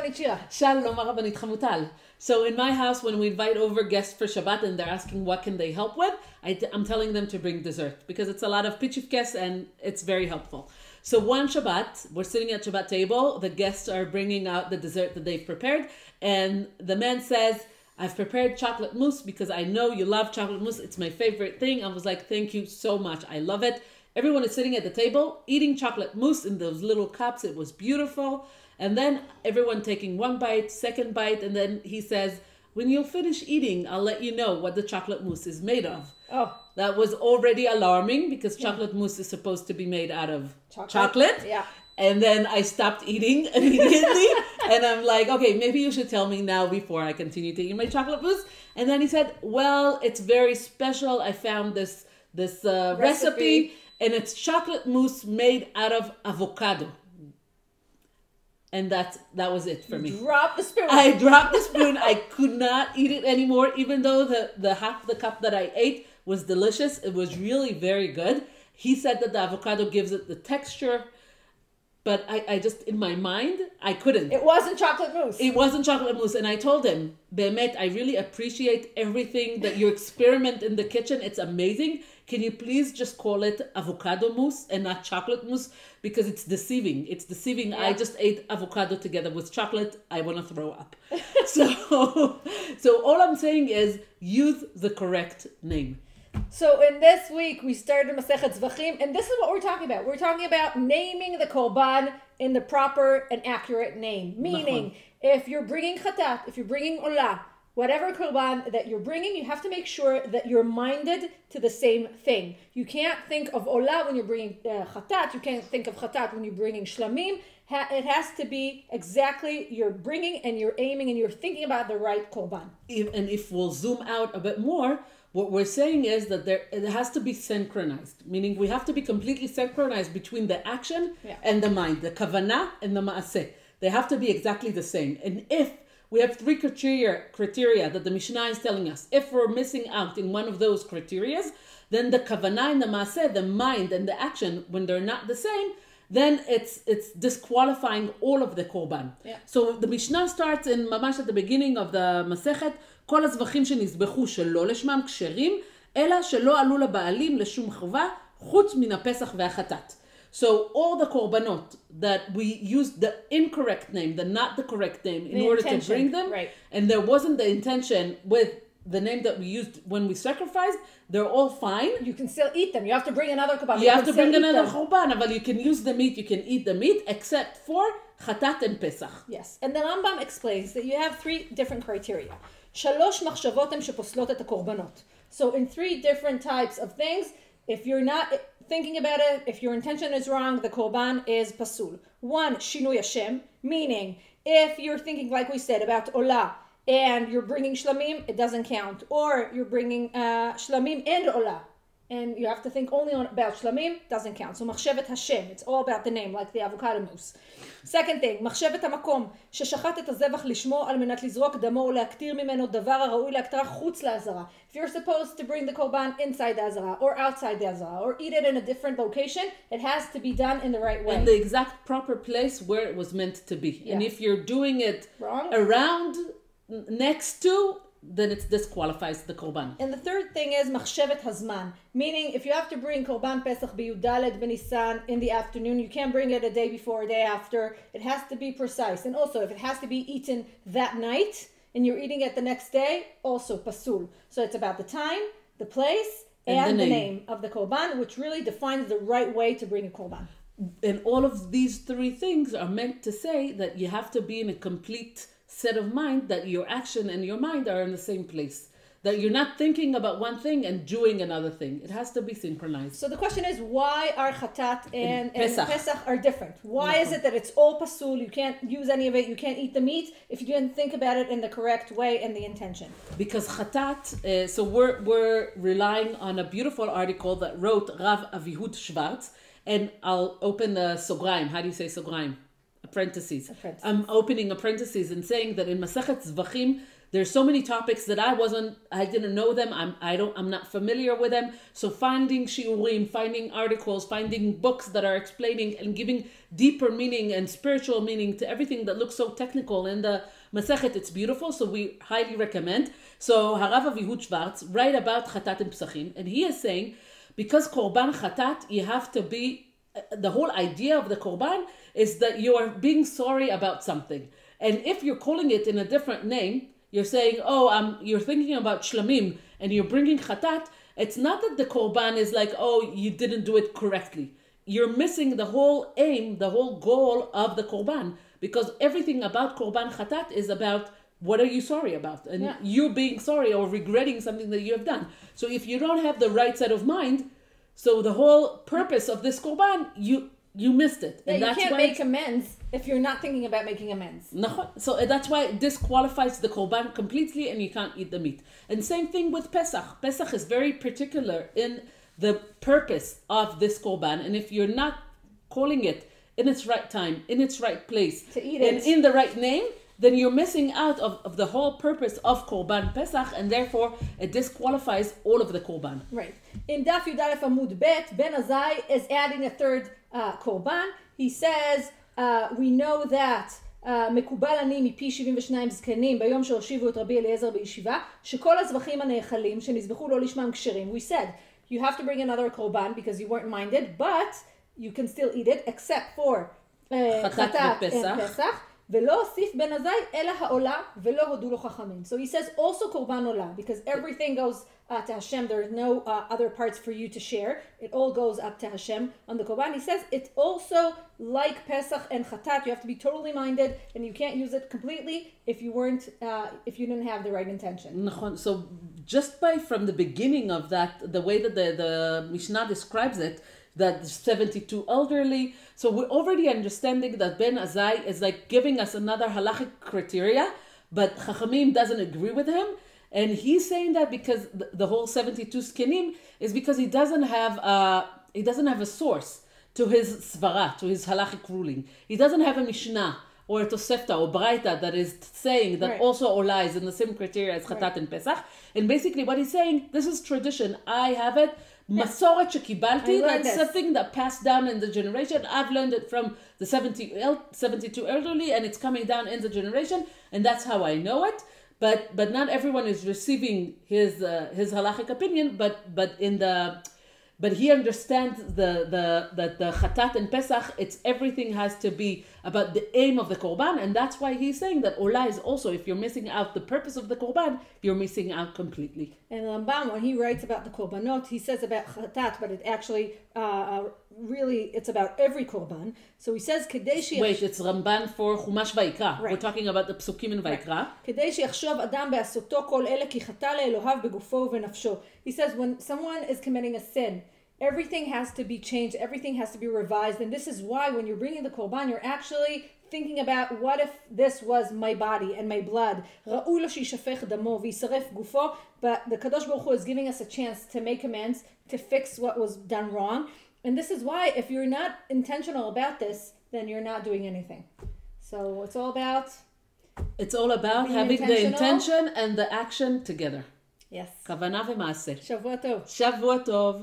Rabbanit Shira. Shalom, Rabbanit Chamotal. So in my house, when we invite over guests for Shabbat and they're asking what can they help with, I'm telling them to bring dessert because it's a lot of pichifkes and it's very helpful. So one Shabbat, we're sitting at Shabbat table, the guests are bringing out the dessert that they've prepared, and the man says, I've prepared chocolate mousse because I know you love chocolate mousse. It's my favorite thing. I was like, thank you so much. I love it. Everyone is sitting at the table eating chocolate mousse in those little cups. It was beautiful. And then everyone taking one bite, second bite, and then he says, when you'll finish eating, I'll let you know what the chocolate mousse is made of. Oh. That was already alarming because chocolate mousse is supposed to be made out of chocolate. Yeah. And then I stopped eating immediately. And I'm like, okay, maybe you should tell me now before I continue to eat my chocolate mousse. And then he said, well, it's very special. I found this recipe, and it's chocolate mousse made out of avocado. And that was it for me. Drop the spoon. I dropped the spoon. I could not eat it anymore, even though the half the cup that I ate was delicious. It was really very good. He said that the avocado gives it the texture, but I just, in my mind, I couldn't. It wasn't chocolate mousse. It wasn't chocolate mousse. And I told him, Be'emet, I really appreciate everything that you experiment in the kitchen. It's amazing. Can you please just call it avocado mousse and not chocolate mousse? Because it's deceiving. It's deceiving. Yeah. I just ate avocado together with chocolate. I want to throw up. So all I'm saying is use the correct name. So in this week, we started Masechet Zvachim, and this is what we're talking about. We're talking about naming the korban in the proper and accurate name. Meaning, if you're bringing chatat, if you're bringing olah, whatever korban that you're bringing, you have to make sure that you're minded to the same thing. You can't think of olah when you're bringing chatat. You can't think of chatat when you're bringing shlamim. It has to be exactly you're bringing and you're aiming and you're thinking about the right korban. And if we'll zoom out a bit more, what we're saying is that it has to be synchronized, meaning we have to be completely synchronized between the action and the mind, the kavanah and the ma'aseh. They have to be exactly the same. And if we have three criteria that the Mishnah is telling us, if we're missing out in one of those criteria, then the kavanah and the ma'aseh, the mind and the action, when they're not the same, then it's disqualifying all of the korban. Yeah. So the Mishnah starts in mamash at the beginning of the Masechet, כל הזבחים שנזבחו שלא לשמם כשרים, אלא שלא עלו לבעלים לשום חובה, חוץ מן הפסח והחטאת. So all the korbanot that we used the incorrect name, not the correct name, in order to bring them, and there wasn't the intention with the name that we used when we sacrificed, they're all fine. You can still eat them. You have to bring another korban. You have to bring another korban, but you can use the meat, you can eat the meat, except for chatat and pesach. Yes, and the Rambam explains that you have three different criteria. שלוש מחשבות הן שפוסלות את הקורבנות. So in three different types of things, if you're not thinking about it, if your intention is wrong, the korban is pasul. One, shinui Hashem, meaning if you're thinking, like we said, about olah, and you're bringing shlamim, it doesn't count. Or you're bringing shlamim and olah, and you have to think only about shlamim, doesn't count. So machshevet Hashem, it's all about the name, like the avocado mousse. Second thing, מחשבת המקום, ששחט את הזבח לשמו על מנת לזרוק דמו ולהקטיר ממנו דבר הראוי להקטרה חוץ לעזרה. If you're supposed to bring the korban inside the azara or outside the azara or eat it in a different location, it has to be done in the right way. In the exact proper place where it was meant to be. Yeah. And if you're doing it wrong, around, next to, then it disqualifies the korban. And the third thing is machshevet hazman, meaning if you have to bring korban pesach b'yudaled b'nisan in the afternoon, you can't bring it a day before, a day after. It has to be precise. And also, if it has to be eaten that night and you're eating it the next day, also pasul. So it's about the time, the place, and the name of the korban, which really defines the right way to bring a korban. And all of these three things are meant to say that you have to be in a complete set of mind, that your action and your mind are in the same place, that you're not thinking about one thing and doing another thing. It has to be synchronized. So the question is, why are chatat and pesach are different? Why is it that it's all pasul, you can't use any of it, you can't eat the meat if you didn't think about it in the correct way and the intention? Because chatat, so we're relying on a beautiful article that wrote Rav Avihud Schwartz, and I'll open the sograim. How do you say sograim? Apprentices. I'm opening apprentices and saying that in Masechet Zvachim, There's so many topics that I didn't know them. I'm not familiar with them. So finding shiurim, finding articles, finding books that are explaining and giving deeper meaning and spiritual meaning to everything that looks so technical in the Masechet, it's beautiful. So we highly recommend. So Harav Avihu Schwartz write about Chatat and Pesachim, and he is saying, because korban chatat, you have to be, the whole idea of the korban is that you are being sorry about something. And if you're calling it in a different name, you're saying, you're thinking about shlamim and you're bringing chatat. It's not that the korban is like, you didn't do it correctly. You're missing the whole aim, the whole goal of the korban, because everything about korban chatat is about what are you sorry about? And you being sorry or regretting something that you have done. So if you don't have the right set of mind, so the whole purpose of this korban, you missed it. And you can't make amends if you're not thinking about making amends. So that's why it disqualifies the korban completely and you can't eat the meat. And same thing with Pesach. Pesach is very particular in the purpose of this korban. And if you're not calling it in its right time, in its right place, to eat it, and in the right name, then you're missing out of the whole purpose of korban Pesach, and therefore it disqualifies all of the korban. Right. In Daf Yud Aleph Amud Bet, Ben Azai is adding a third korban. He says, we know that מקובל אני מפי 72 זקנים ביום שהושיבו את רבי אליעזר בישיבה, שכל הזבחים הנאכלים שנזבחו לא לשמם כשרים. We said, you have to bring another korban because you weren't minded, but you can still eat it except for חטאת ופסח. ולא הוסיף בן עזאי אלא העולה ולא הודו לו חכמים. So he says also korban olah, because everything goes to Hashem. There are no other parts for you to share. It all goes up to Hashem on the korban. He says it's also like Pesach and Chatat. You have to be totally minded, and you can't use it completely if you didn't have the right intention. So just from the beginning of that, the way that the Mishnah describes it, that 72 elderly. So we're already understanding that Ben Azai is like giving us another halachic criteria, but Chachamim doesn't agree with him. And he's saying that because the whole 72 skinim is because he doesn't have a source to his svara, to his halachic ruling. He doesn't have a Mishnah or a Tosefta or Braita that is saying that also Olah is in the same criteria as Chatat and Pesach. And basically what he's saying, this is tradition. I have it. Masoret shekibalti, that's a thing that passed down in the generation. I've learned it from the 72 elderly, and it's coming down in the generation, and that's how I know it. But not everyone is receiving his halachic opinion. But he understands that the Chatat and Pesach, everything has to be about the aim of the korban, and that's why he's saying that Olah is also, if you're missing out the purpose of the korban, you're missing out completely. And Rambam, when he writes about the korbanot, he says about Chatat, but it actually really it's about every korban. So he says Wait, it's Ramban for Chumash Vaikra. We're talking about the Psukim in Vaikra. כדי שיחשוב אדם בעשותו כל אלה כי חטא לאלוהיו בגופו ובנפשו. He says when someone is committing a sin, everything has to be changed, everything has to be revised, and this is why when you're bringing the korban, you're actually thinking about what if this was my body and my blood. ראוי לו שישפך דמו וישרף גופו, but the Kadosh Baruch Hu is giving us a chance to make amends, to fix what was done wrong. And this is why if you're not intentional about this, then you're not doing anything. So it's all about having the intention and the action together. Yes. כוונה ומעשה. שבוע טוב. שבוע טוב.